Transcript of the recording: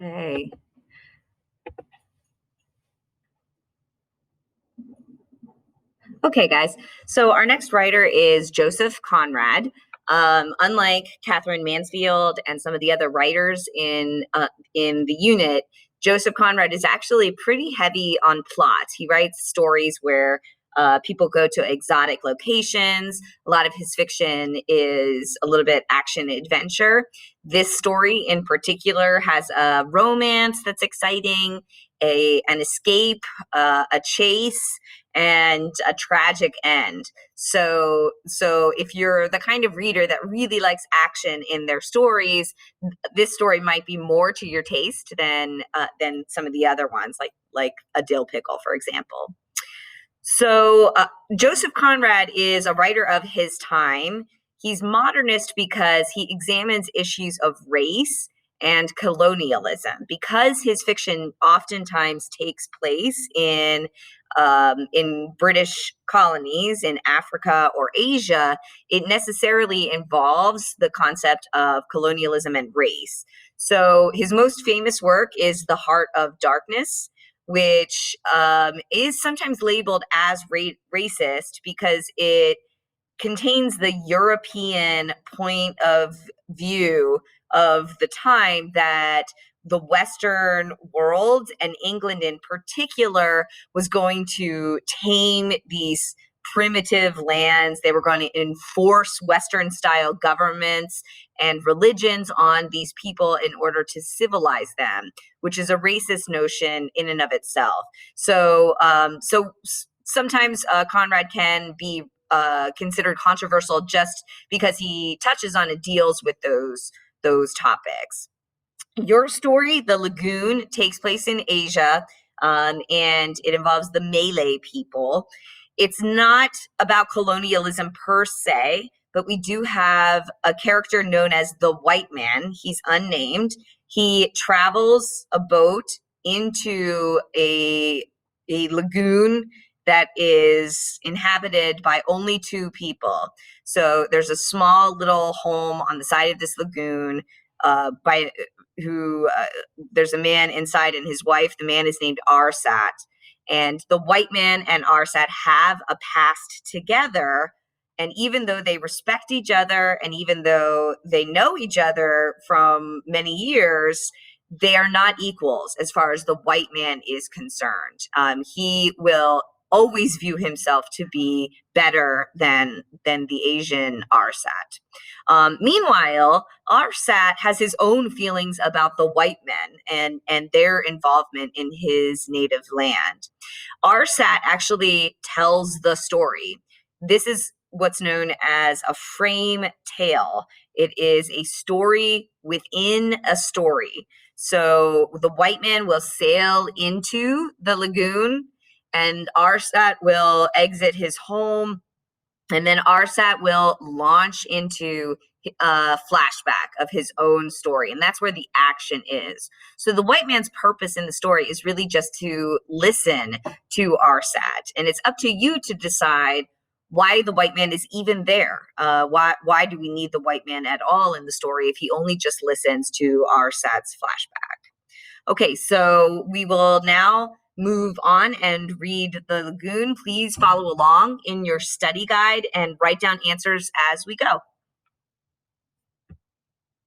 Okay. Okay, guys. So our next writer is Joseph Conrad. Unlike Catherine Mansfield and some of the other writers in the unit, Joseph Conrad is actually pretty heavy on plot. He writes stories where people go to exotic locations. A lot of his fiction is a little bit action adventure. This story in particular has a romance that's exciting, an escape, a chase, and a tragic end. So if you're the kind of reader that really likes action in their stories, this story might be more to your taste than some of the other ones, like a dill pickle, for example. So Joseph Conrad is a writer of his time. He's modernist because he examines issues of race and colonialism. Because his fiction oftentimes takes place in British colonies in Africa or Asia, it necessarily involves the concept of colonialism and race. So his most famous work is The Heart of Darkness, which is sometimes labeled as racist because it contains the European point of view of the time, that the Western world, and England in particular, was going to tame these primitive lands. They were going to enforce Western style governments and religions on these people in order to civilize them, which is a racist notion in and of itself. So sometimes Conrad can be considered controversial just because he touches on and deals with those topics. Your story, The Lagoon, takes place in Asia, and it involves the Malay people. It's not about colonialism per se, but we do have a character known as the White Man. He's unnamed. He travels a boat into a lagoon that is inhabited by only two people. So there's a small little home on the side of this lagoon by who there's a man inside and his wife. The man is named Arsat, and the White Man and Arsat have a past together. And even though they respect each other, and even though they know each other from many years, they are not equals as far as the White Man is concerned. He will always view himself to be better than the Asian Arsat. Meanwhile, Arsat has his own feelings about the white men and their involvement in his native land. Arsat actually tells the story. This is what's known as a frame tale. It is a story within a story. So the White Man will sail into the lagoon, and Arsat will exit his home, and then Arsat will launch into a flashback of his own story. And that's where the action is. So the White Man's purpose in the story is really just to listen to Arsat. And it's up to you to decide why the White Man is even there. Why do we need the White Man at all in the story if he only just listens to Arsat's flashback? Okay, so we will now move on and read The Lagoon. Please follow along in your study guide and write down answers as we go.